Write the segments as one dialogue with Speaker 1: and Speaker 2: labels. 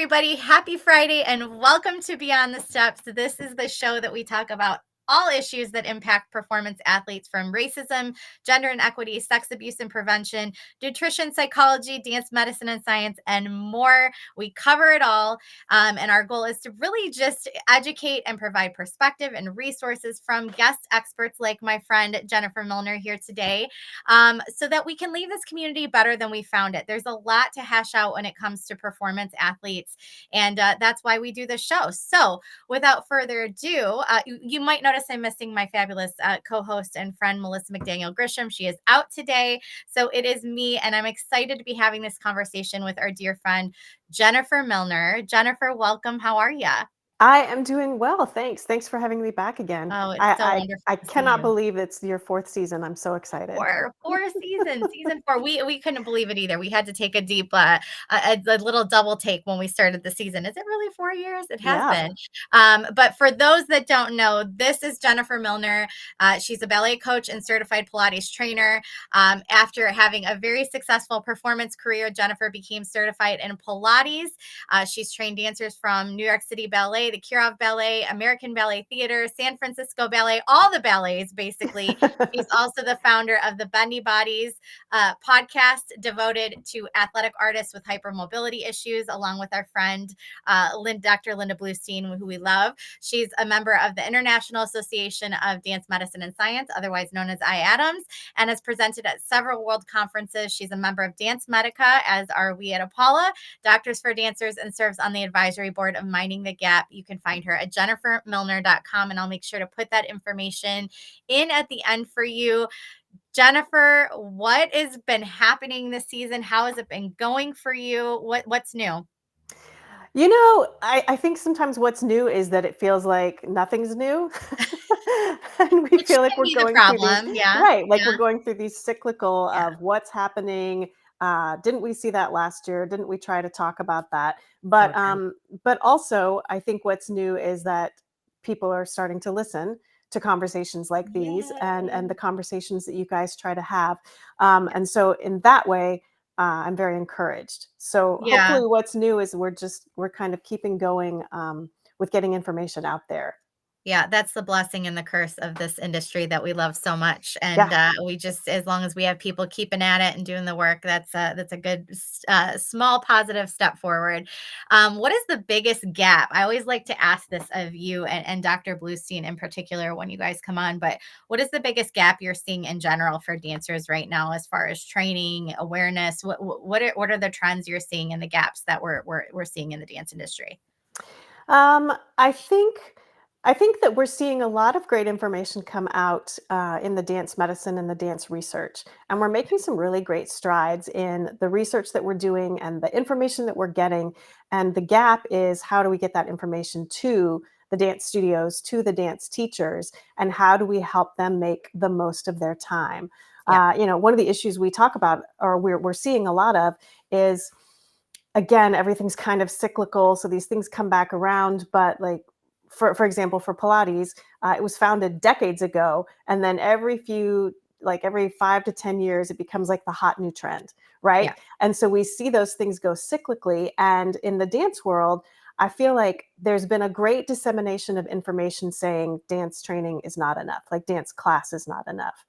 Speaker 1: everybody. Happy Friday and welcome to Beyond the Steps. This is the show that we talk about all issues that impact performance athletes, from racism, gender inequity, sex abuse and prevention, nutrition, psychology, dance, medicine, and science, and more. We cover it all. And our goal is to really just educate and provide perspective and resources from guest experts like my friend Jennifer Milner here today, so that we can leave this community better than we found it. There's a lot to hash out when it comes to performance athletes, and that's why we do this show. So, without further ado, you might notice I'm missing my fabulous co-host and friend Melissa McDaniel Grisham. She is out today, so it is me, and I'm excited to be having this conversation with our dear friend Jennifer Milner. Jennifer, welcome. How are you?
Speaker 2: I am doing well, thanks. Thanks for having me back again.
Speaker 1: Oh, it's so
Speaker 2: I
Speaker 1: wonderful
Speaker 2: I, I
Speaker 1: to see
Speaker 2: cannot
Speaker 1: you.
Speaker 2: believe it's your fourth season. I'm so excited.
Speaker 1: Four seasons, season four. We couldn't believe it either. We had to take a deep, a little double take when we started the season. Is it really 4 years? It has
Speaker 2: Yeah.
Speaker 1: been. But for those that don't know, this is Jennifer Milner. She's a ballet coach and certified Pilates trainer. After having a very successful performance career, Jennifer became certified in Pilates. She's trained dancers from New York City Ballet, the Kirov Ballet, American Ballet Theater, San Francisco Ballet, all the ballets, basically. She's also the founder of the Bendy Bodies podcast, devoted to athletic artists with hypermobility issues, along with our friend Dr. Linda Bluestein, who we love. She's a member of the International Association of Dance Medicine and Science, otherwise known as IADAMS, and has presented at several world conferences. She's a member of Dance Medica, as are we at Apollo, Doctors for Dancers, and serves on the advisory board of Minding the Gap. You can find her at jennifermilner.com, and I'll make sure to put that information in at the end for you. Jennifer, what has been happening this season? How has it been going for you? What's new?
Speaker 2: I think sometimes what's new is that it feels like nothing's new. And we
Speaker 1: Which
Speaker 2: feel like
Speaker 1: can
Speaker 2: we're
Speaker 1: be the
Speaker 2: going through these,
Speaker 1: problem. Yeah.
Speaker 2: right, like we're
Speaker 1: Yeah.
Speaker 2: going through these cyclical
Speaker 1: Yeah.
Speaker 2: of what's happening. Didn't we see that last year? Didn't we try to talk about that?
Speaker 1: So
Speaker 2: But
Speaker 1: true.
Speaker 2: um, but also I think what's new is that people are starting to listen to conversations like these and
Speaker 1: Yay.
Speaker 2: the conversations that you guys try to have. And so in that way, I'm very encouraged. So
Speaker 1: Yeah.
Speaker 2: hopefully what's new is we're kind of keeping going with getting information out there.
Speaker 1: Yeah, that's the blessing and the curse of this industry that we love so much, and,
Speaker 2: Yeah.
Speaker 1: we just, as long as we have people keeping at it and doing the work, that's a good small positive step forward. What is the biggest gap? I always like to ask this of you and Dr. Bluestein in particular when you guys come on, but what is the biggest gap you're seeing in general for dancers right now as far as training, awareness? What are the trends you're seeing and the gaps that we're seeing in the dance industry?
Speaker 2: Um, I think I think that we're seeing a lot of great information come out in the dance medicine and the dance research, and we're making some really great strides in the research that we're doing and the information that we're getting. And the gap is, how do we get that information to the dance studios, to the dance teachers, and how do we help them make the most of their time?
Speaker 1: Yeah.
Speaker 2: One of the issues we talk about, or we're seeing a lot of, is, again, everything's kind of cyclical, so these things come back around. But like, for example, for Pilates, it was founded decades ago, and then every 5 to 10 years, it becomes like the hot new trend, right?
Speaker 1: Yeah.
Speaker 2: And so we see those things go cyclically. And in the dance world, I feel like there's been a great dissemination of information saying dance training is not enough, like dance class is not enough.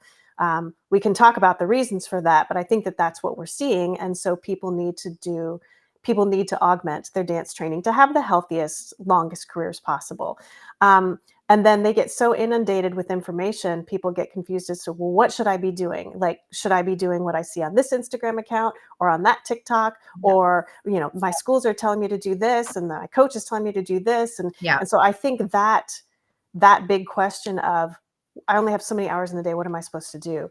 Speaker 2: We can talk about the reasons for that, but I think that that's what we're seeing. And so people need to augment their dance training to have the healthiest, longest careers possible. And then they get so inundated with information, people get confused as to, well, what should I be doing? Like, should I be doing what I see on this Instagram account or on that TikTok?
Speaker 1: Yeah.
Speaker 2: Or, my schools are telling me to do this and my coach is telling me to do this. And,
Speaker 1: Yeah.
Speaker 2: and so I think that big question of, I only have so many hours in the day, what am I supposed to do?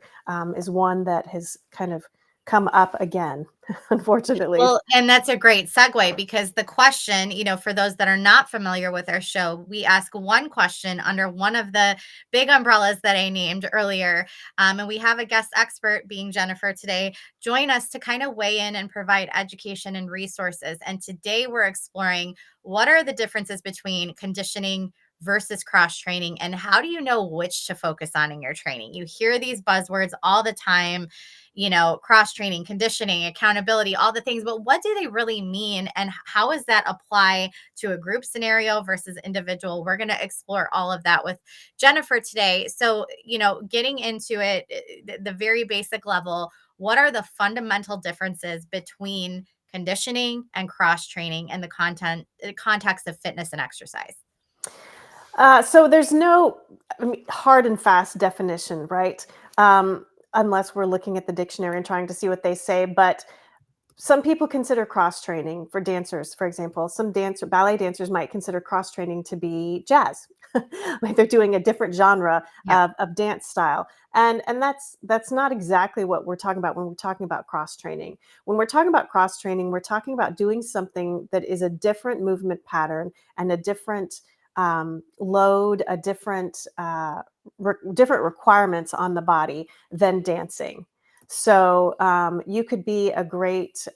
Speaker 2: Is one that has kind of come up again, unfortunately.
Speaker 1: Well, and that's a great segue, because the question, for those that are not familiar with our show, we ask one question under one of the big umbrellas that I named earlier. And we have a guest expert, being Jennifer today, join us to kind of weigh in and provide education and resources. And today we're exploring, what are the differences between conditioning versus cross training? And how do you know which to focus on in your training? You hear these buzzwords all the time, cross training, conditioning, accountability, all the things, but what do they really mean? And how does that apply to a group scenario versus individual? We're going to explore all of that with Jennifer today. So, getting into it, the very basic level, what are the fundamental differences between conditioning and cross training and the context of fitness and exercise?
Speaker 2: So there's no hard and fast definition, right? Unless we're looking at the dictionary and trying to see what they say. But some people consider cross training for dancers, for example. Some ballet dancers might consider cross training to be jazz, like they're doing a different genre
Speaker 1: Yeah.
Speaker 2: of dance style, and that's not exactly what we're talking about when we're talking about cross training. When we're talking about cross training, we're talking about doing something that is a different movement pattern and a different load, a different requirements on the body than dancing. So you could be a great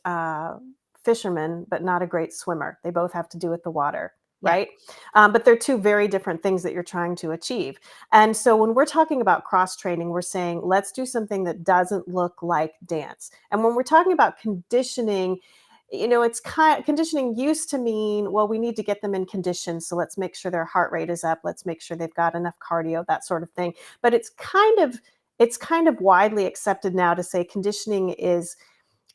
Speaker 2: fisherman, but not a great swimmer. They both have to do with the water,
Speaker 1: Yeah.
Speaker 2: right? But they're two very different things that you're trying to achieve. And so when we're talking about cross training, we're saying, let's do something that doesn't look like dance. And when we're talking about conditioning, it's conditioning used to mean, well, we need to get them in condition. So let's make sure their heart rate is up. Let's make sure they've got enough cardio, that sort of thing. But it's kind of widely accepted now to say conditioning is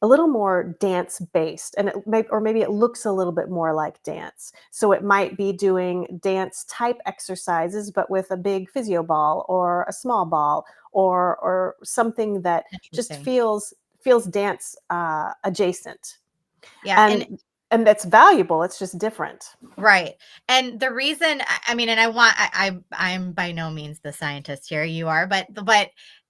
Speaker 2: a little more dance based, and maybe it looks a little bit more like dance. So it might be doing dance type exercises but with a big physio ball or a small ball, or something that just
Speaker 1: Interesting.
Speaker 2: feels dance adjacent,
Speaker 1: Yeah. And
Speaker 2: and that's valuable. It's just different.
Speaker 1: right. And the reason, I mean, and I'm by no means the scientist here. You are, but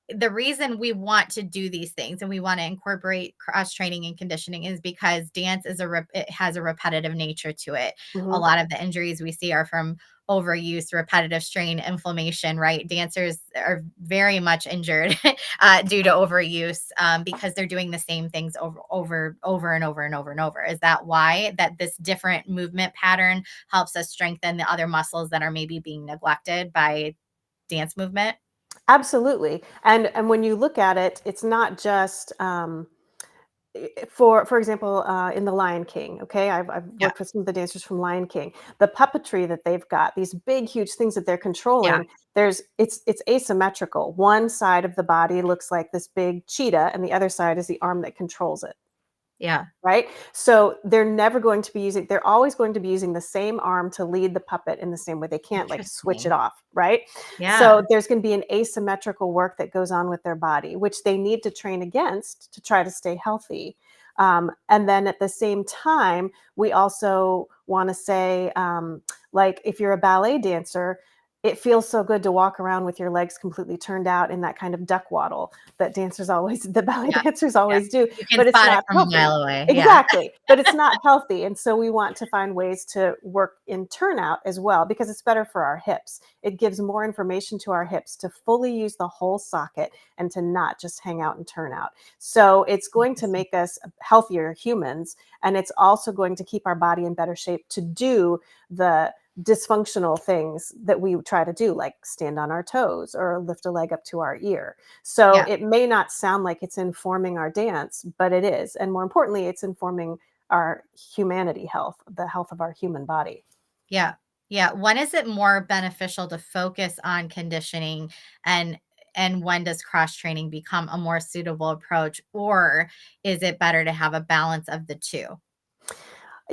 Speaker 1: the reason we want to do these things and we want to incorporate cross training and conditioning is because dance it has a repetitive nature to it. A
Speaker 2: Hmm.
Speaker 1: lot of the injuries we see are from overuse, repetitive strain, inflammation, right? Dancers are very much injured due to overuse, because they're doing the same things over and over and over and over. Is that why that this different movement pattern helps us strengthen the other muscles that are maybe being neglected by dance movement?
Speaker 2: Absolutely. And when you look at it, it's not just for example, in the Lion King. Okay, I've
Speaker 1: Yeah.
Speaker 2: worked with some of the dancers from Lion King. The puppetry that they've got, these big huge things that they're
Speaker 1: Yeah.
Speaker 2: controlling, it's asymmetrical. One side of the body looks like this big cheetah and the other side is the arm that controls it.
Speaker 1: Yeah.
Speaker 2: Right? So they're always going to be using the same arm to lead the puppet in the same way. They can't like switch it
Speaker 1: Interesting.
Speaker 2: off, right?
Speaker 1: Yeah.
Speaker 2: So there's going to be an asymmetrical work that goes on with their body, which they need to train against to try to stay healthy. And then at the same time, we also want to say, like, if you're a ballet dancer, it feels so good to walk around with your legs completely turned out in that kind of duck waddle the ballet
Speaker 1: Yeah.
Speaker 2: dancers
Speaker 1: Yeah.
Speaker 2: always do,
Speaker 1: You can
Speaker 2: but it's
Speaker 1: spot it
Speaker 2: not
Speaker 1: from a
Speaker 2: healthy.
Speaker 1: mile away. Yeah.
Speaker 2: Exactly, but it's not healthy, and so we want to find ways to work in turnout as well because it's better for our hips. It gives more information to our hips to fully use the whole socket and to not just hang out and turn out. So it's going to
Speaker 1: Interesting.
Speaker 2: make us healthier humans, and it's also going to keep our body in better shape to do the dysfunctional things that we try to do, like stand on our toes or lift a leg up to our ear. So
Speaker 1: Yeah.
Speaker 2: it may not sound like it's informing our dance, but it is. And more importantly, it's informing our humanity health, the health of our human body.
Speaker 1: Yeah. Yeah. When is it more beneficial to focus on conditioning, and when does cross training become a more suitable approach, or is it better to have a balance of the two?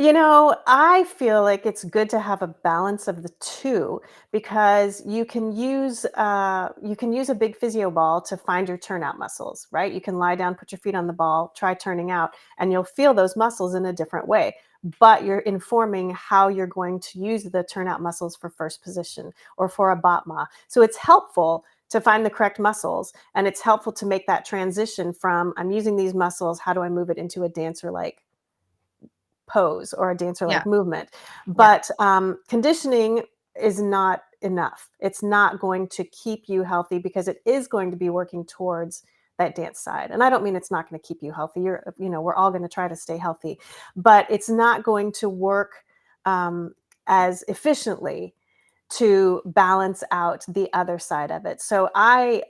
Speaker 2: I feel like it's good to have a balance of the two because you can use a big physio ball to find your turnout muscles, right? You can lie down, put your feet on the ball, try turning out, and you'll feel those muscles in a different way. But you're informing how you're going to use the turnout muscles for first position or for a batma. So it's helpful to find the correct muscles, and it's helpful to make that transition from I'm using these muscles, how do I move it into a dancer like pose or a dancer
Speaker 1: Yeah.
Speaker 2: like movement.
Speaker 1: Yeah.
Speaker 2: But conditioning is not enough. It's not going to keep you healthy because it is going to be working towards that dance side. And I don't mean it's not going to keep you healthy. We're all going to try to stay healthy, but it's not going to work as efficiently to balance out the other side of it. So I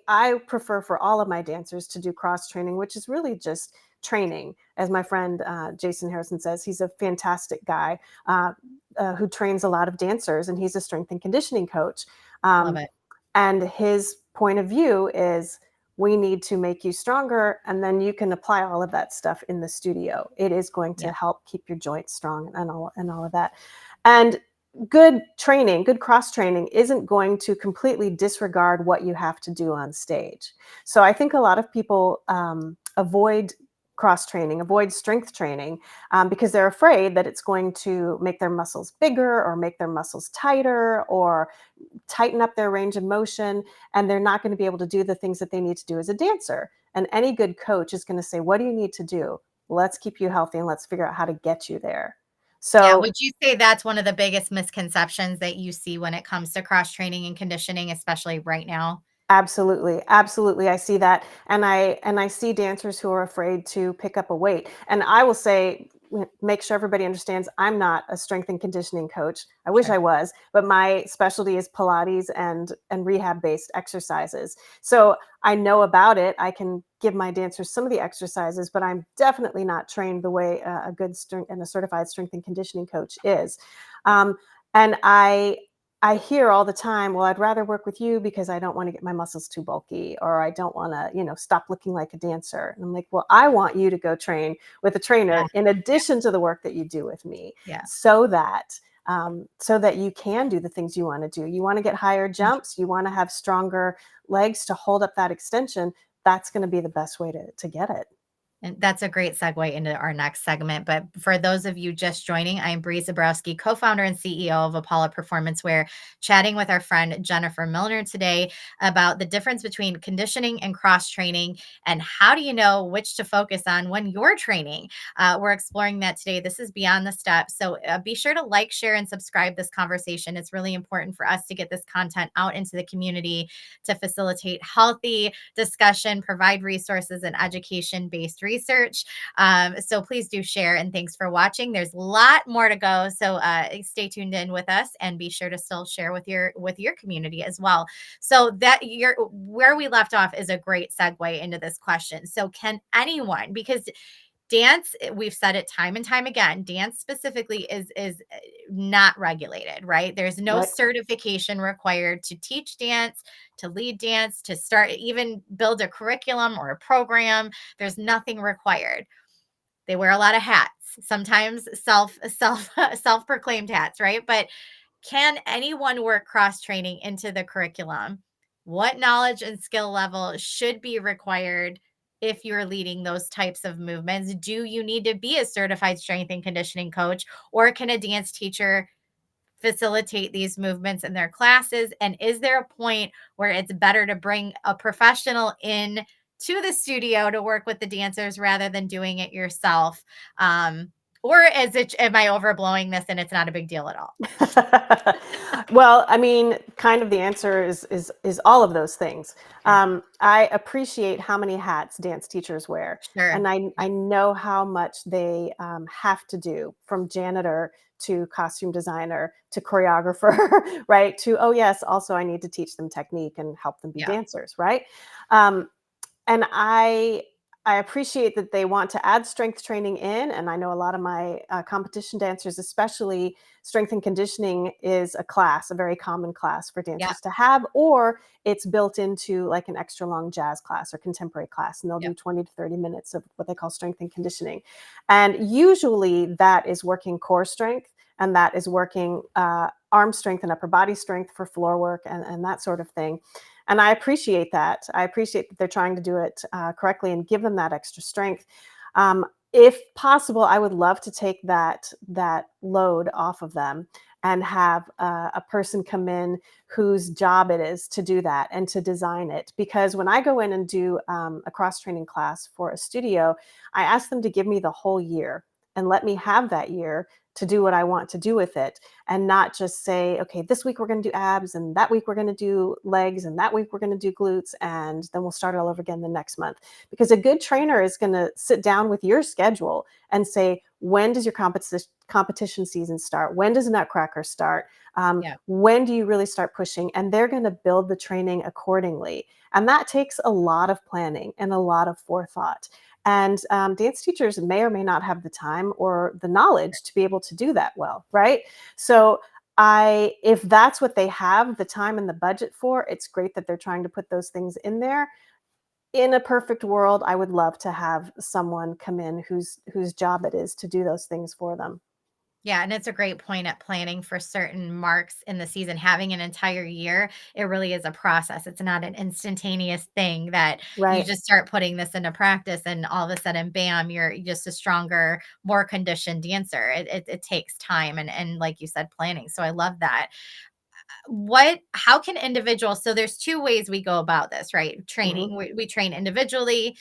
Speaker 2: prefer for all of my dancers to do cross training, which is really just training. As my friend Jason Harrison says, he's a fantastic guy who trains a lot of dancers, and he's a strength and conditioning coach.
Speaker 1: Love
Speaker 2: Um,
Speaker 1: it.
Speaker 2: and his point of view is, we need to make you stronger, and then you can apply all of that stuff in the studio. It is going to
Speaker 1: Yeah.
Speaker 2: help keep your joints strong and all of that. And good training, good cross training isn't going to completely disregard what you have to do on stage. So I think a lot of people avoid cross training, avoid strength training, because they're afraid that it's going to make their muscles bigger or make their muscles tighter or tighten up their range of motion, and they're not going to be able to do the things that they need to do as a dancer. And any good coach is going to say, what do you need to do? Let's keep you healthy and let's figure out how to get you there.
Speaker 1: Yeah,
Speaker 2: So
Speaker 1: would you say that's one of the biggest misconceptions that you see when it comes to cross training and conditioning, especially right now?
Speaker 2: absolutely, absolutely. I see that, and I see dancers who are afraid to pick up a weight. And I will say, make sure everybody understands, I'm not a strength and conditioning coach. I wish
Speaker 1: Sure.
Speaker 2: I was, but my specialty is Pilates and rehab based exercises. So I know about it. I can give my dancers some of the exercises, but I'm definitely not trained the way a good strength and a certified strength and conditioning coach is. Um, and I hear all the time, well, I'd rather work with you because I don't want to get my muscles too bulky, or I don't want to, stop looking like a dancer. And I'm like, well, I want you to go train with a
Speaker 1: Yeah.
Speaker 2: trainer in
Speaker 1: Yeah.
Speaker 2: addition to the work that you do with me,
Speaker 1: Yeah.
Speaker 2: so that you can do the things you want to do. You want to get higher jumps, you want to have stronger legs to hold up that extension. That's going to be the best way to get it.
Speaker 1: And that's a great segue into our next segment. But for those of you just joining, I'm Bree Zabrowski, co founder and CEO of Apollo Performance Wear, chatting with our friend Jennifer Milner today about the difference between conditioning and cross training and how do you know which to focus on when you're training. We're exploring that today. This is Beyond the Steps. So be sure to like, share, and subscribe this conversation. It's really important for us to get this content out into the community to facilitate healthy discussion, provide resources and education based research. So please do share, and thanks for watching. There's a lot more to go, so stay tuned in with us and be sure to still share with your community as well. So that your where we left off is a great segue into this question. So can anyone, because dance, we've said it time and time again, dance specifically is not regulated, right? There's no
Speaker 2: Right.
Speaker 1: certification required to teach dance, to lead dance, to start even build a curriculum or a program. There's nothing required. They wear a lot of hats, sometimes self-proclaimed hats, right? But can anyone work cross training into the curriculum? What knowledge and skill level should be required if you're leading those types of movements? Do you need to be a certified strength and conditioning coach, or can a dance teacher facilitate these movements in their classes? And is there a point where it's better to bring a professional in to the studio to work with the dancers rather than doing it yourself? Or am I overblowing this and it's not a big deal at all?
Speaker 2: Well, I mean, kind of the answer is all of those things.
Speaker 1: Okay.
Speaker 2: I appreciate how many hats dance teachers wear,
Speaker 1: Sure.
Speaker 2: and I
Speaker 1: Yep.
Speaker 2: know how much they have to do, from janitor to costume designer to choreographer, right? To, oh yes, also I need to teach them technique and help them be
Speaker 1: Yeah.
Speaker 2: dancers, right? Um, and I appreciate that they want to add strength training in, and I know a lot of my competition dancers, especially, strength and conditioning is a class, a very common class for
Speaker 1: Yeah.
Speaker 2: dancers to have, or it's built into like an extra long jazz class or contemporary class, and they'll do
Speaker 1: Yep.
Speaker 2: 20 to 30 minutes of what they call strength and conditioning. And usually that is working core strength, and that is working arm strength and upper body strength for floor work and that sort of thing. And I appreciate that. I appreciate that they're trying to do it correctly and give them that extra strength. If possible, I would love to take that load off of them and have a person come in whose job it is to do that and to design it. Because when I go in and do a cross training class for a studio, I ask them to give me the whole year and let me have that year to do what I want to do with it, and not just say, okay, this week we're going to do abs, and that week we're going to do legs, and that week we're going to do glutes, and then we'll start all over again the next month. Because a good trainer is going to sit down with your schedule and say, when does your competition season start? When does Nutcracker start?
Speaker 1: Yeah.
Speaker 2: When do you really start pushing? And they're going to build the training accordingly. And that takes a lot of planning and a lot of forethought. And dance teachers may or may not have the time or the knowledge to be able to do that well, right? So if that's what they have the time and the budget for, it's great that they're trying to put those things in there. In a perfect world, I would love to have someone come in whose job it is to do those things for them.
Speaker 1: Yeah, and it's a great point at planning for certain marks in the season. Having an entire year, it really is a process. It's not an instantaneous thing that you
Speaker 2: Right.
Speaker 1: just start putting this into practice and all of a sudden, bam, you're just a stronger, more conditioned dancer. It takes time and like you said, planning. So I love that. How can individuals, so there's two ways we go about this, right?
Speaker 2: Hmm.
Speaker 1: Training, we train individually.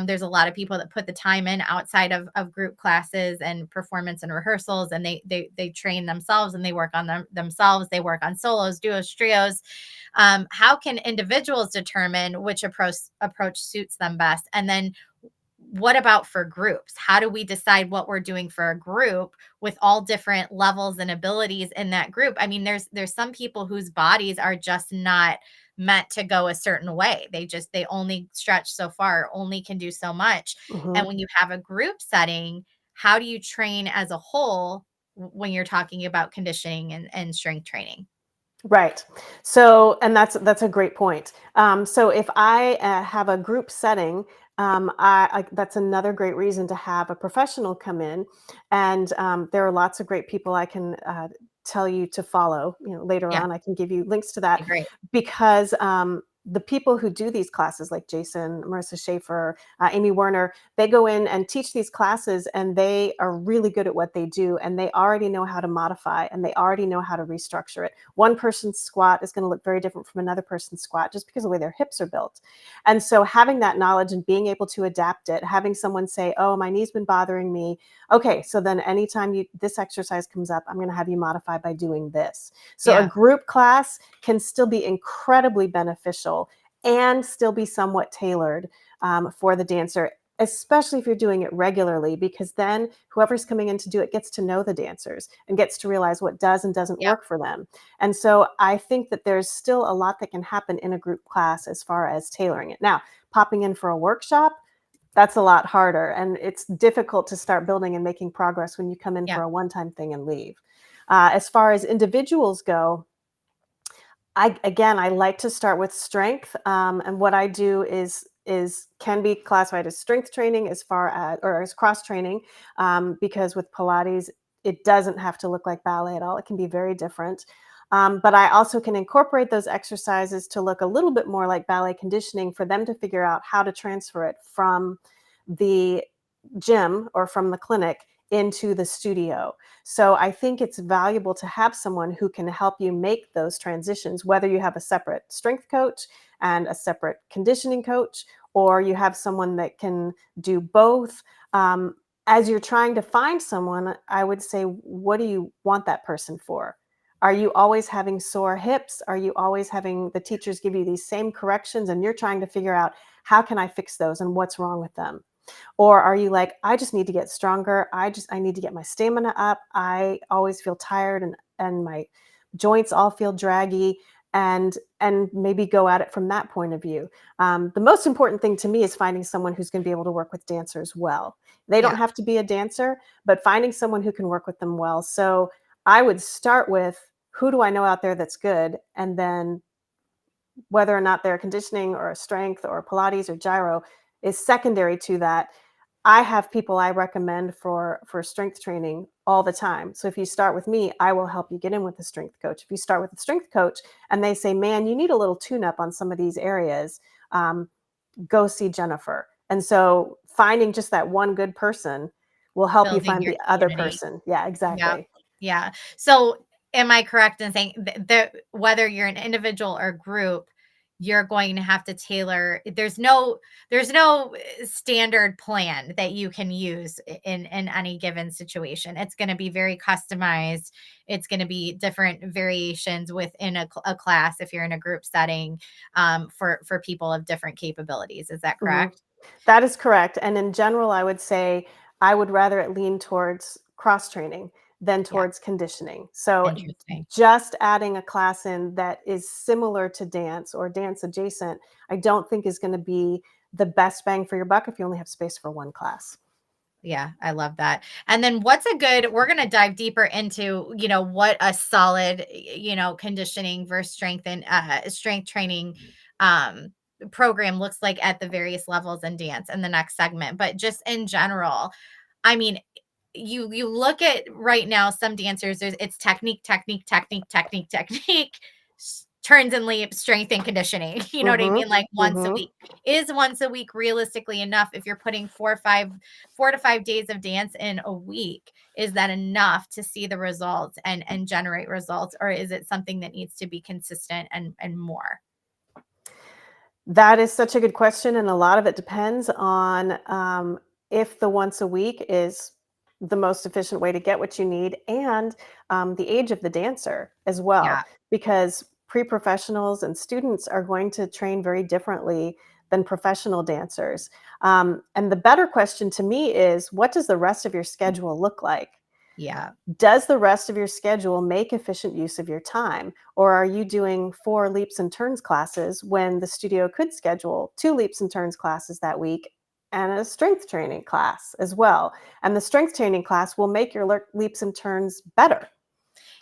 Speaker 1: There's a lot of people that put the time in outside of group classes and performance and rehearsals, and they train themselves and they work on themselves. They work on solos, duos, trios. How can individuals determine which approach suits them best? And then what about for groups? How do we decide what we're doing for a group with all different levels and abilities in that group? I mean, there's some people whose bodies are just not meant to go a certain way. They only stretch so far, only can do so much.
Speaker 2: Hmm.
Speaker 1: And when you have a group setting, how do you train as a whole when you're talking about conditioning and strength training?
Speaker 2: Right. So, and that's a great point. So, if I have a group setting, that's another great reason to have a professional come in. And there are lots of great people I can tell you to follow. Later
Speaker 1: Yeah,
Speaker 2: on, I can give you links to that,
Speaker 1: be great.
Speaker 2: because the people who do these classes, like Jason, Marissa Schaefer, Amy Werner, they go in and teach these classes, and they are really good at what they do, and they already know how to modify, and they already know how to restructure it. One person's squat is going to look very different from another person's squat, just because of the way their hips are built. And so having that knowledge and being able to adapt it, having someone say, oh, my knee's been bothering me. Okay, so then anytime this exercise comes up, I'm going to have you modify by doing this. So a
Speaker 1: Yeah,
Speaker 2: group class can still be incredibly beneficial and still be somewhat tailored for the dancer, especially if you're doing it regularly, because then whoever's coming in to do it gets to know the dancers and gets to realize what does and doesn't
Speaker 1: yeah,
Speaker 2: work for them. And so I think that there's still a lot that can happen in a group class as far as tailoring it. Now, popping in for a workshop, that's a lot harder, and it's difficult to start building and making progress when you come in
Speaker 1: yeah,
Speaker 2: for a one-time thing and leave. As far as individuals go, I like to start with strength, and what I do is can be classified as strength training as far as or as cross training, because with Pilates it doesn't have to look like ballet at all. It can be very different. But I also can incorporate those exercises to look a little bit more like ballet conditioning for them to figure out how to transfer it from the gym or from the clinic into the studio. So I think it's valuable to have someone who can help you make those transitions, whether you have a separate strength coach and a separate conditioning coach, or you have someone that can do both. As you're trying to find someone, I would say, what do you want that person for? Are you always having sore hips? Are you always having the teachers give you these same corrections and you're trying to figure out how can I fix those and what's wrong with them? Or are you like, I just need to get stronger. I need to get my stamina up. I always feel tired and my joints all feel draggy, and maybe go at it from that point of view. The most important thing to me is finding someone who's going to be able to work with dancers well. They don't
Speaker 1: yeah.
Speaker 2: have to be a dancer, but finding someone who can work with them well. So I would start with, who do I know out there that's good? And then whether or not they're conditioning or strength or Pilates or gyro is secondary to that. I have people I recommend for strength training all the time. So if you start with me, I will help you get in with the strength coach. If you start with the strength coach and they say, "Man, you need a little tune up on some of these areas," um, go see Jennifer. And so finding just that one good person will help you
Speaker 1: Building
Speaker 2: find
Speaker 1: your
Speaker 2: the other
Speaker 1: community.
Speaker 2: person. Yeah,
Speaker 1: Yeah.
Speaker 2: exactly.
Speaker 1: Yeah. So am I correct in saying that whether you're an individual or group, you're going to have to tailor. There's no standard plan that you can use in any given situation. It's going to be very customized. It's going to be different variations within a class if you're in a group setting, for people of different capabilities. Is that
Speaker 2: Mhm.
Speaker 1: correct?
Speaker 2: That is correct, and in general, I would say I would rather it lean towards cross training than
Speaker 1: Yeah,
Speaker 2: towards conditioning. So,
Speaker 1: interesting.
Speaker 2: just adding a class in that is similar to dance or dance adjacent, I don't think is gonna be the best bang for your buck if you only have space for one class.
Speaker 1: Yeah, I love that. And then we're going to dive deeper into, what a solid, conditioning versus strength training um program looks like at the various levels in dance in the next segment. But just in general, I mean, you look at right now some dancers, it's technique, technique, technique, technique, technique, turns and leaps, strength and conditioning. You know what I
Speaker 2: Mhm,
Speaker 1: mean? Like once a
Speaker 2: mhm.
Speaker 1: week. Is once a week realistically enough if you're putting 4 to 5 days of dance in a week? Is that enough to see the results and generate results, or is it something that needs to be consistent and more?
Speaker 2: That is such a good question, and a lot of it depends on if the once a week is the most efficient way to get what you need, and the age of the dancer as well,
Speaker 1: Yeah,
Speaker 2: because pre-professionals and students are going to train very differently than professional dancers. And the better question to me is, what does the rest of your schedule look like?
Speaker 1: yeah,
Speaker 2: Does the rest of your schedule make efficient use of your time? Or are you doing 4 leaps and turns classes when the studio could schedule 2 leaps and turns classes that week and a strength training class as well? And the strength training class will make your leaps and turns better.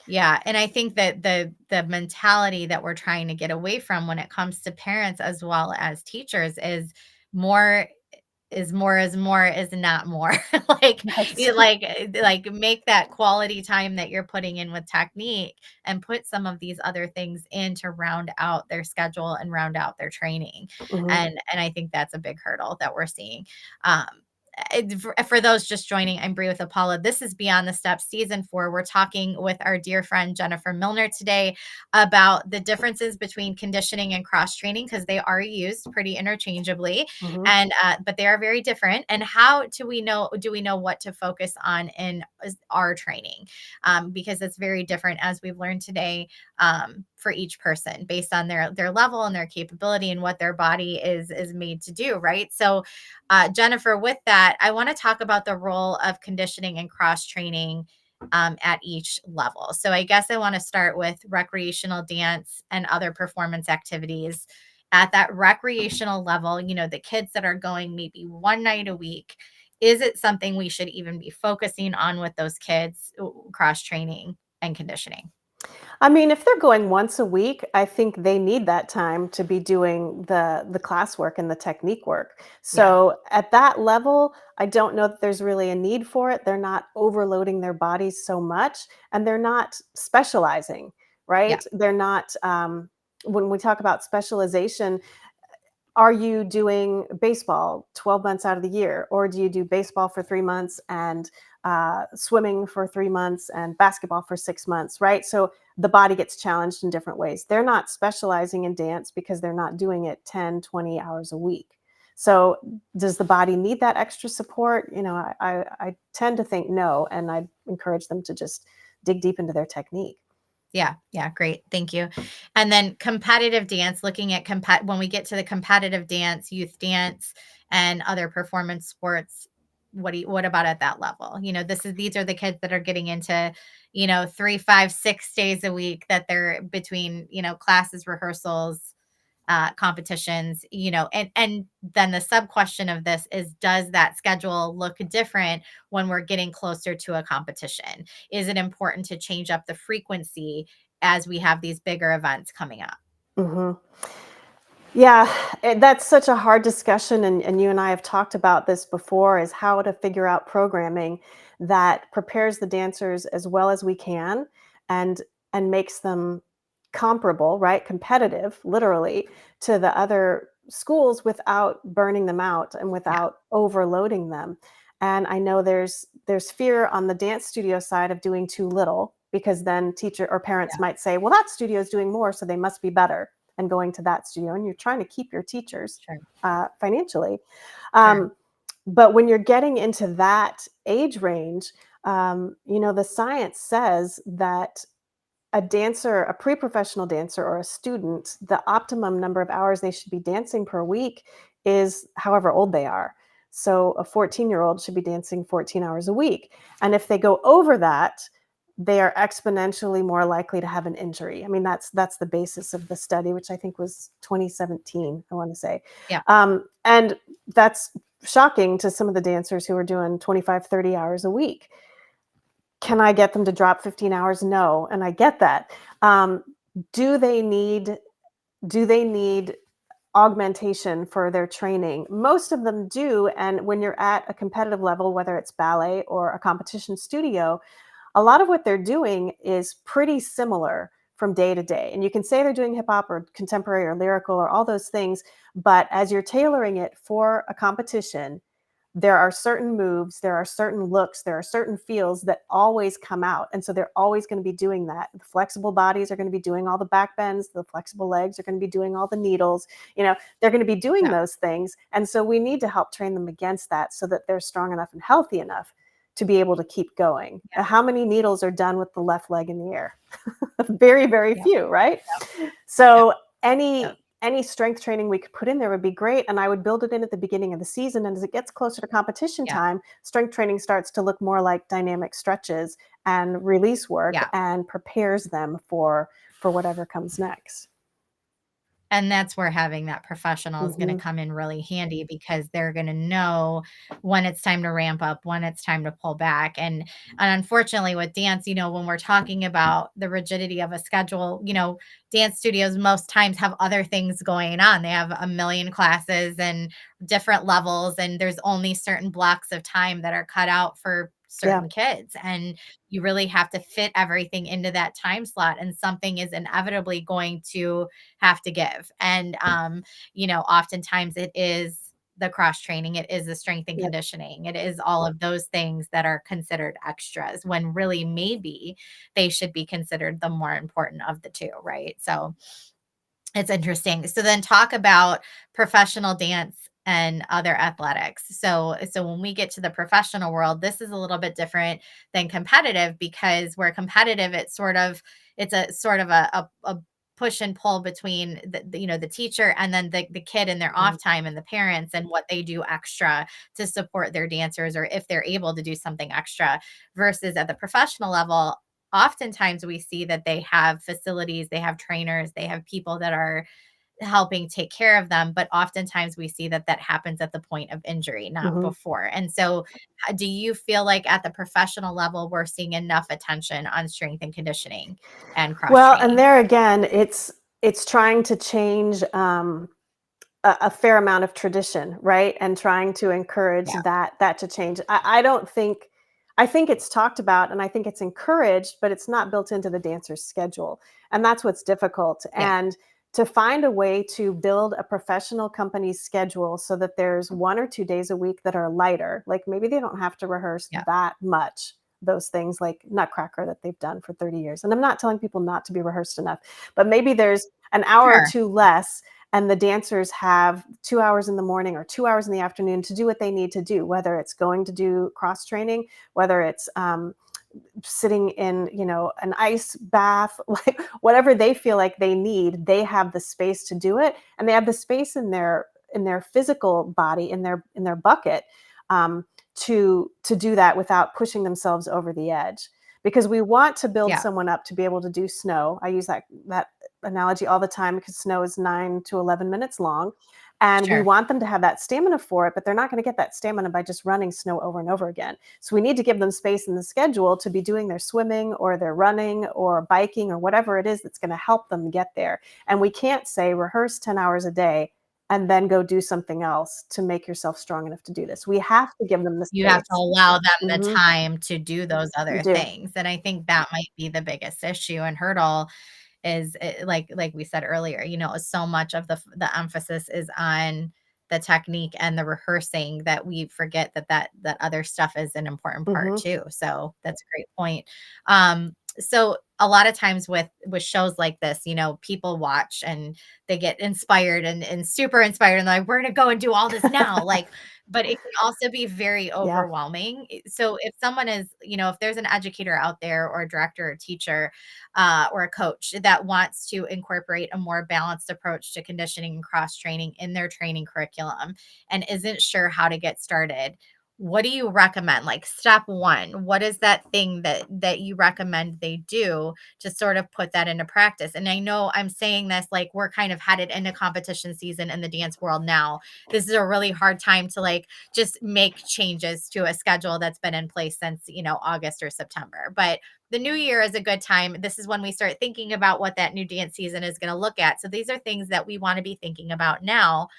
Speaker 1: yeah. And I think that the mentality that we're trying to get away from when it comes to parents as well as teachers more is not more. Like,
Speaker 2: Yes.
Speaker 1: you like make that quality time that you're putting in with technique and put some of these other things in to round out their schedule and round out their training.
Speaker 2: Mhm,
Speaker 1: And I think that's a big hurdle that we're seeing. Um for those just joining, I'm Bree with Apollo. This is Beyond the Steps season 4. We're talking with our dear friend Jennifer Milner today about the differences between conditioning and cross training, because they are used pretty interchangeably,
Speaker 2: mhm,
Speaker 1: and but they are very different. And how do we know what to focus on in our training, because it's very different, as we've learned today, for each person based on their level and their capability and what their body is made to do, right? So, Jennifer, with that, I want to talk about the role of conditioning and cross training, at each level. So, I guess I want to start with recreational dance and other performance activities. At that recreational level, the kids that are going maybe one night a week, is it something we should even be focusing on with those kids, cross training and conditioning?
Speaker 2: I mean, if they're going once a week, I think they need that time to be doing the classwork and the technique work.
Speaker 1: Yeah.
Speaker 2: So at that level, I don't know that there's really a need for it. They're not overloading their bodies so much, and they're not specializing,
Speaker 1: Yeah.
Speaker 2: right? They're not. When we talk about specialization, are you doing baseball 12 months out of the year, or do you do baseball for 3 months and swimming for 3 months and basketball for 6 months, right? So the body gets challenged in different ways. They're not specializing in dance because they're not doing it 10, 20 hours a week. So does the body need that extra support? I tend to think no, and I encourage them to just dig deep into their technique.
Speaker 1: Yeah, yeah, great. Thank you. And then competitive dance, looking at when we get to the competitive dance, youth dance, and other performance sports, what about at that level? These are the kids that are getting into, 3, 5, 6 days a week that they're between, classes, rehearsals, competitions, and then the sub question of this is, does that schedule look different when we're getting closer to a competition? Is it important to change up the frequency as we have these bigger events coming up?
Speaker 2: Mhm. Yeah, that's such a hard discussion, and you and I have talked about this before, is how to figure out programming that prepares the dancers as well as we can and makes them comparable, right? Competitive, literally, to the other schools without burning them out and
Speaker 1: Yeah,
Speaker 2: without overloading them. And I know there's fear on the dance studio side of doing too little because then teacher or parents
Speaker 1: yeah,
Speaker 2: might say, "Well, that studio is doing more, so they must be better." and going to that studio, and you're trying to keep your teachers
Speaker 1: Sure.
Speaker 2: financially.
Speaker 1: Sure.
Speaker 2: Um, but when you're getting into that age range, the science says that a dancer, a pre-professional dancer or a student, the optimum number of hours they should be dancing per week is however old they are. So a 14-year-old should be dancing 14 hours a week. And if they go over that, they are exponentially more likely to have an injury. I mean, that's the basis of the study, which I think was 2017, I want to say.
Speaker 1: Yeah.
Speaker 2: And that's shocking to some of the dancers who are doing 25, 30 hours a week. Can I get them to drop 15 hours? No, and I get that. Um, do they need do they need augmentation for their training? Most of them do, and when you're at a competitive level, whether it's ballet or a competition studio, a lot of what they're doing is pretty similar from day to day. And you can say they're doing hip hop or contemporary or lyrical or all those things, but as you're tailoring it for a competition, there are certain moves, there are certain looks, there are certain feels that always come out. And so they're always going to be doing that. The flexible bodies are going to be doing all the back bends, the flexible legs are going to be doing all the needles. They're going to be doing
Speaker 1: Yeah.
Speaker 2: those things. And so we need to help train them against that so that they're strong enough and healthy enough to be able to keep going.
Speaker 1: Yeah.
Speaker 2: How many needles are done with the left leg in the air? Very, very
Speaker 1: Yeah.
Speaker 2: few, right?
Speaker 1: Yeah.
Speaker 2: So
Speaker 1: Yeah.
Speaker 2: any strength training we could put in there would be great, and I would build it in at the beginning of the season. And as it gets closer to competition
Speaker 1: Yeah.
Speaker 2: time, strength training starts to look more like dynamic stretches and release work,
Speaker 1: Yeah.
Speaker 2: and prepares them for whatever comes next.
Speaker 1: And that's where having that professional is going to
Speaker 2: Hmm.
Speaker 1: come in really handy because they're going to know when it's time to ramp up, when it's time to pull back. And unfortunately with dance, when we're talking about the rigidity of a schedule, dance studios most times have other things going on. They have a million classes and different levels, and there's only certain blocks of time that are cut out for
Speaker 2: Yeah,
Speaker 1: certain kids. And you really have to fit everything into that time slot, and something is inevitably going to have to give. And oftentimes it is the cross training, it is the strength and
Speaker 2: yeah,
Speaker 1: conditioning, it is all of those things that are considered extras when really maybe they should be considered the more important of the two, right? So it's interesting. So then talk about professional dance and other athletics. So when we get to the professional world, this is a little bit different than competitive, because where competitive, it's a sort of a push and pull between the teacher and then the kid and their
Speaker 2: mhm,
Speaker 1: off time and the parents and what they do extra to support their dancers, or if they're able to do something extra, versus at the professional level, oftentimes we see that they have facilities, they have trainers, they have people that are helping take care of them. But oftentimes we see that that happens at the point of injury, not
Speaker 2: mhm.
Speaker 1: before. And so, do you feel like at the professional level, we're seeing enough attention on strength and conditioning and cross
Speaker 2: Well, and
Speaker 1: training?
Speaker 2: there again, it's trying to change a fair amount of tradition, right? And trying to encourage
Speaker 1: Yeah.
Speaker 2: that to change. I don't think I think it's talked about and I think it's encouraged, but it's not built into the dancer's schedule. And that's what's difficult.
Speaker 1: Yeah.
Speaker 2: And to find a way to build a professional company's schedule so that there's 1 or 2 days a week that are lighter, like maybe they don't have to rehearse
Speaker 1: Yeah.
Speaker 2: that much. Those things like Nutcracker that they've done for 30 years. And I'm not telling people not to be rehearsed enough, but maybe there's an hour or
Speaker 1: Sure.
Speaker 2: two less, and the dancers have 2 hours in the morning or 2 hours in the afternoon to do what they need to do, whether it's going to do cross training, whether it's sitting in an ice bath, like whatever they feel like they need, they have the space to do it, and they have the space in their physical body, in their bucket, um, to do that without pushing themselves over the edge, because we want to build
Speaker 1: Yeah.
Speaker 2: someone up to be able to do snow. I use that analogy all the time because snow is 9 to 11 minutes long, and we
Speaker 1: Sure.
Speaker 2: want them to have that stamina for it, but they're not going to get that stamina by just running snow over and over again. So we need to give them space in the schedule to be doing their swimming or their running or biking or whatever it is that's going to help them get there. And we can't say rehearse 10 hours a day and then go do something else to make yourself strong enough to do this. We have to give them the
Speaker 1: You have to
Speaker 2: space.
Speaker 1: allow them the
Speaker 2: Hmm.
Speaker 1: time to do those
Speaker 2: You
Speaker 1: other
Speaker 2: do.
Speaker 1: things. And I think that might be the biggest issue and hurdle is like we said earlier, so much of the emphasis is on the technique and the rehearsing that we forget that other stuff is an important part
Speaker 2: Hmm.
Speaker 1: too. So that's a great point. So a lot of times with shows like this, people watch and they get inspired and super inspired and they're like, we're gonna go and do all this now. Like, but it can also be very
Speaker 2: Yeah.
Speaker 1: overwhelming. So if someone is, if there's an educator out there or a director or teacher or a coach that wants to incorporate a more balanced approach to conditioning and cross training in their training curriculum and isn't sure how to get started, what do you recommend? Like step one, what is that thing that you recommend they do to sort of put that into practice? And I know I'm saying this like we're kind of headed into competition season in the dance world now. This is a really hard time to like just make changes to a schedule that's been in place since, August or September. But the new year is a good time. This is when we start thinking about what that new dance season is going to look at. So these are things that we want to be thinking about now.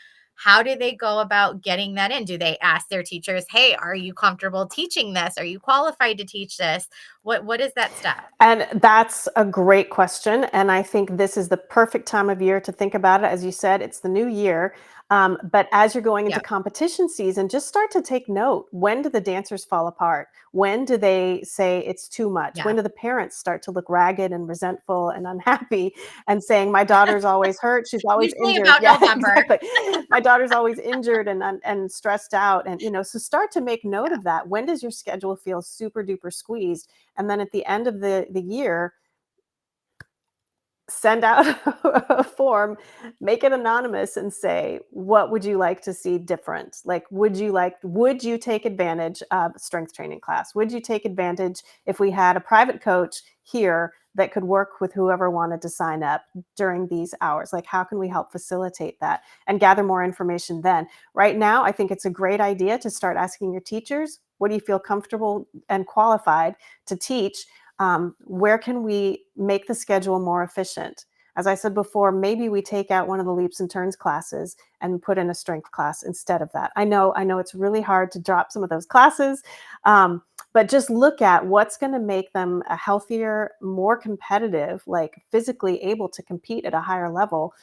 Speaker 1: How do they go about getting that in? Do they ask their teachers, "Hey, are you comfortable teaching this? Are you qualified to teach this?" What is that step?
Speaker 2: And that's a great question. And I think this is the perfect time of year to think about it. As you said, it's the new year. But as you're going into
Speaker 1: Yep.
Speaker 2: competition season, just start to take note. When do the dancers fall apart? When do they say it's too much? When
Speaker 1: Yeah.
Speaker 2: do the parents start to look ragged and resentful and unhappy and saying, my daughter's always hurt? She's always
Speaker 1: Usually
Speaker 2: injured.
Speaker 1: about
Speaker 2: Yeah,
Speaker 1: November.
Speaker 2: exactly. My daughter's always injured and stressed out. And, so start to make note
Speaker 1: Yeah.
Speaker 2: of that. When does your schedule feel super duper squeezed? And then at the end of the year, send out a form, make it anonymous and say, what would you like to see different? Like, would you take advantage of a strength training class? Would you take advantage if we had a private coach here that could work with whoever wanted to sign up during these hours? Like, how can we help facilitate that and gather more information then? Right now, I think it's a great idea to start asking your teachers, what do you feel comfortable and qualified to teach? Where can we make the schedule more efficient? As I said before, maybe we take out one of the leaps and turns classes and put in a strength class instead of that. I know it's really hard to drop some of those classes, but just look at what's going to make them a healthier, more competitive, like physically able to compete at a higher level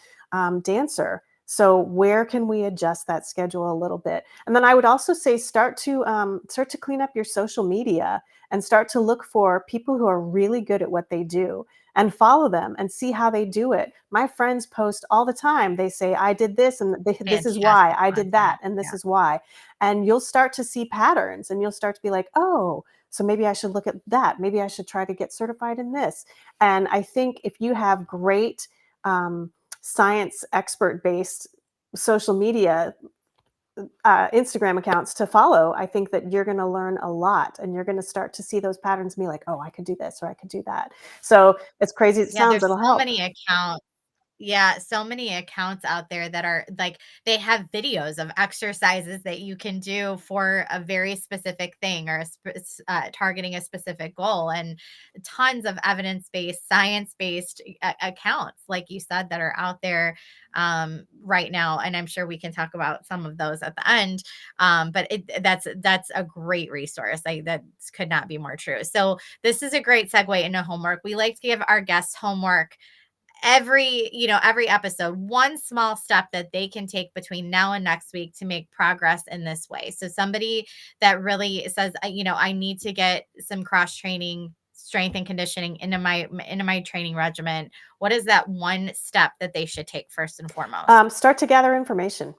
Speaker 2: dancer. So where can we adjust that schedule a little bit? And then I would also say start to clean up your social media and start to look for people who are really good at what they do and follow them and see how they do it. My friends post all the time. They say, I did this and this is why.
Speaker 1: Fantastic
Speaker 2: I did that
Speaker 1: content.
Speaker 2: and this
Speaker 1: Yeah.
Speaker 2: is why. And you'll start to see patterns and you'll start to be like, oh, so maybe I should look at that. Maybe I should try to get certified in this. And I think if you have great science expert based social media Instagram accounts to follow, I think that you're going to learn a lot and you're going to start to see those patterns and be like, oh, I could do this or I could do that. So, as crazy as it
Speaker 1: Yeah,
Speaker 2: sounds,
Speaker 1: there's
Speaker 2: it'll
Speaker 1: so
Speaker 2: help.
Speaker 1: many accounts. Yeah, so many accounts out there that are like they have videos of exercises that you can do for a very specific thing or targeting a specific goal, and tons of evidence-based, science-based accounts, like you said, that are out there right now. And I'm sure we can talk about some of those at the end. But that's a great resource. That could not be more true. So this is a great segue into homework. We like to give our guests homework every episode, one small step that they can take between now and next week to make progress in this way. So somebody that really says, I need to get some cross training, strength and conditioning into my training regimen. What is that one step that they should take first and foremost?
Speaker 2: Start to gather information.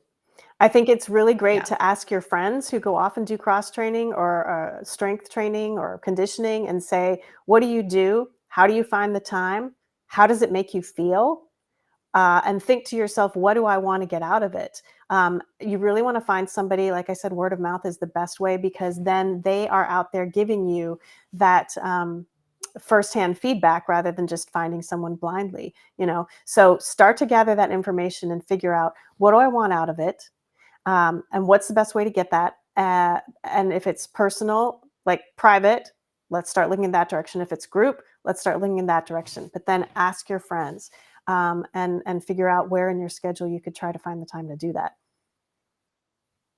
Speaker 2: I think it's really great
Speaker 1: Yeah.
Speaker 2: to ask your friends who go off and do cross training or strength training or conditioning and say, what do you do? How do you find the time? How does it make you feel? And think to yourself, what do I want to get out of it? You really want to find somebody, like I said, word of mouth is the best way because then they are out there giving you that firsthand feedback rather than just finding someone blindly. So start to gather that information and figure out what do I want out of it, and what's the best way to get that. And if it's personal, like private, let's start looking in that direction. If it's group, let's start looking in that direction. But then ask your friends and figure out where in your schedule you could try to find the time to do that.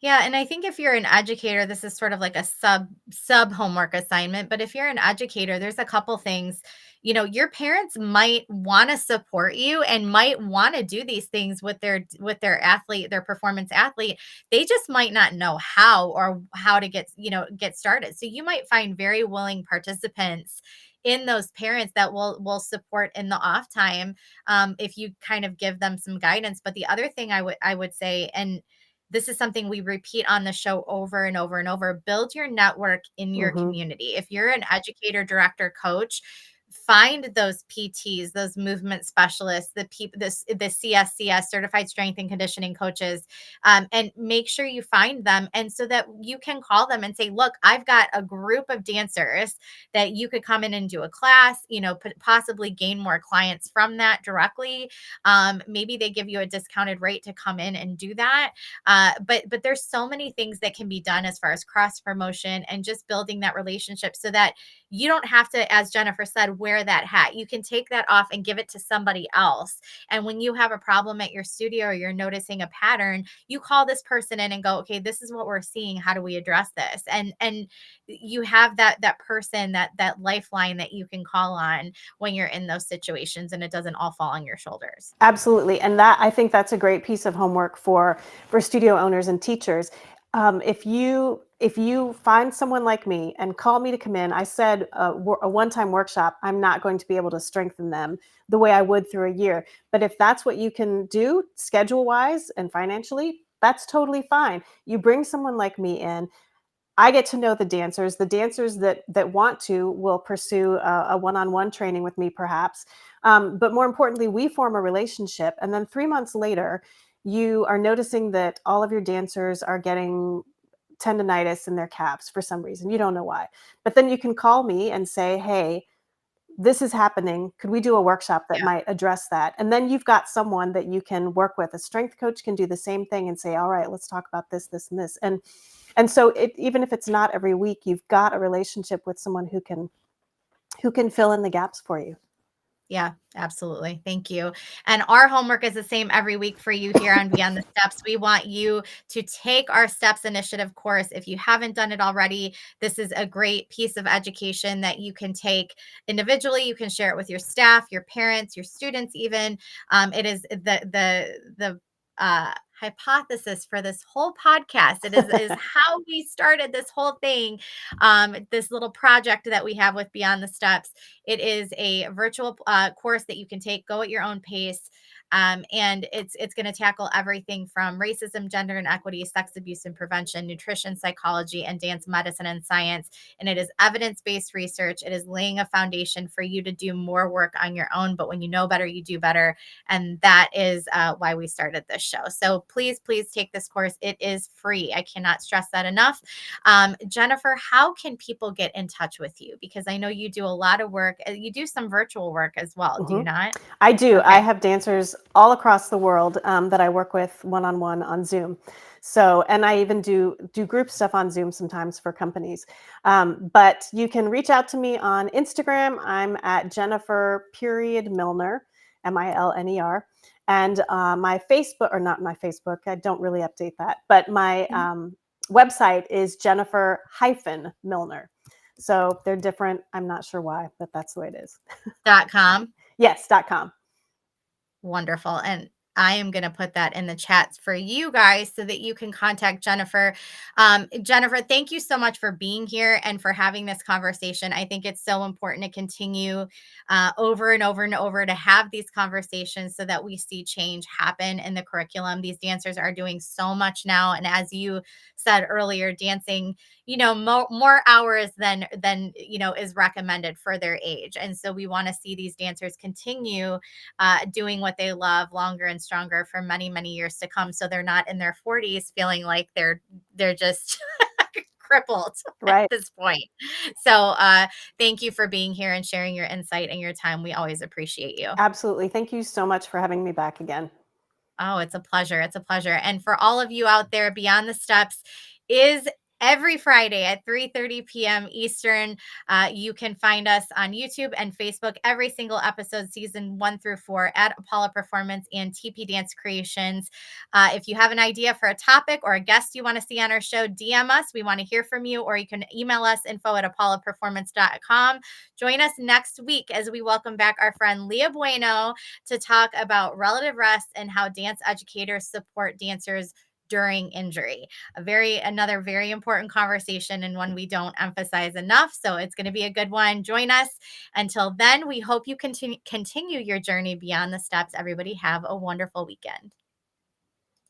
Speaker 1: Yeah, and I think if you're an educator, this is sort of like a sub homework assignment, but if you're an educator, there's a couple things. Your parents might want to support you and might want to do these things with their athlete, their performance athlete. They just might not know how or how to get started. So you might find very willing participants in those parents that will support in the off time, if you kind of give them some guidance. But the other thing I would say, and this is something we repeat on the show over and over and over, build your network in your
Speaker 2: Mhm.
Speaker 1: community. If you're an educator, director, coach, find those PTs, those movement specialists, the people, the CSCS, certified strength and conditioning coaches, and make sure you find them, and so that you can call them and say, look, I've got a group of dancers that you could come in and do a class, possibly gain more clients from that directly. Maybe they give you a discounted rate to come in and do that. But there's so many things that can be done as far as cross promotion and just building that relationship, so that you don't have to, as Jennifer said, wear that hat. You can take that off and give it to somebody else. And when you have a problem at your studio or you're noticing a pattern, you call this person in and go, okay, this is what we're seeing. How do we address this? And you have that person, that lifeline that you can call on when you're in those situations, and it doesn't all fall on your shoulders.
Speaker 2: Absolutely, and that I think that's a great piece of homework for studio owners and teachers. If you find someone like me and call me to come in, I said a one-time workshop, I'm not going to be able to strengthen them the way I would through a year. But if that's what you can do schedule-wise and financially, that's totally fine. You bring someone like me in, I get to know the dancers. The dancers that want to will pursue a one-on-one training with me, perhaps. But more importantly, we form a relationship, and then 3 months later, you are noticing that all of your dancers are getting tendonitis in their calves for some reason. You don't know why, but then you can call me and say, "Hey, this is happening. Could we do a workshop that
Speaker 1: Yeah.
Speaker 2: might address that?" And then you've got someone that you can work with. A strength coach can do the same thing and say, "All right, let's talk about this, this, and this." And so even if it's not every week, you've got a relationship with someone who can fill in the gaps for you.
Speaker 1: Yeah, absolutely. Thank you. And our homework is the same every week for you here on Beyond the Steps. We want you to take our Steps Initiative course. If you haven't done it already, this is a great piece of education that you can take individually. You can share it with your staff, your parents, your students, even. It is the hypothesis for this whole podcast. It is how we started this whole thing, this little project that we have with Beyond the Steps. It is a virtual course that you can take, go at your own pace. And it's going to tackle everything from racism, gender and equity, sex abuse and prevention, nutrition, psychology, and dance medicine and science. And it is evidence-based research. It is laying a foundation for you to do more work on your own. But when you know better, you do better. And that is why we started this show. So please, please take this course. It is free. I cannot stress that enough. Jennifer, how can people get in touch with you? Because I know you do a lot of work. You do some virtual work as well, do you
Speaker 2: Mhm.
Speaker 1: not?
Speaker 2: I do. I
Speaker 1: Okay.
Speaker 2: have dancers all across the world that I work with one-on-one on Zoom. So, and I even do group stuff on Zoom sometimes for companies. But you can reach out to me on Instagram. I'm at Jennifer period Milner, Milner. And my Facebook, or not my Facebook, I don't really update that, but my
Speaker 1: Mhm.
Speaker 2: website is Jennifer hyphen Milner. So they're different. I'm not sure why, but that's the way it is.
Speaker 1: .com.
Speaker 2: Yes.com.
Speaker 1: Wonderful. And I am going to put that in the chats for you guys so that you can contact Jennifer. Jennifer, thank you so much for being here and for having this conversation. I think it's so important to continue over and over and over to have these conversations so that we see change happen in the curriculum. These dancers are doing so much now. And as you said earlier, dancing, more hours than is recommended for their age. And so we want to see these dancers continue doing what they love longer and stronger for many, many years to come. So they're not in their 40s feeling like they're just crippled at
Speaker 2: Right.
Speaker 1: this point. So thank you for being here and sharing your insight and your time. We always appreciate you.
Speaker 2: Absolutely. Thank you so much for having me back again.
Speaker 1: Oh, it's a pleasure. It's a pleasure. And for all of you out there, Beyond the Steps is every Friday at 3:30 p.m. Eastern. You can find us on YouTube and Facebook every single episode, season 1 through 4, at Apollo Performance and TP Dance Creations. If you have an idea for a topic or a guest you want to see on our show, DM us. We want to hear from you, or you can email us info@apolloperformance.com. Join us next week as we welcome back our friend Leah Bueno to talk about relative rest and how dance educators support dancers during injury. Another very important conversation, and one we don't emphasize enough. So it's going to be a good one. Join us. Until then, we hope you continue your journey beyond the steps. Everybody have a wonderful weekend.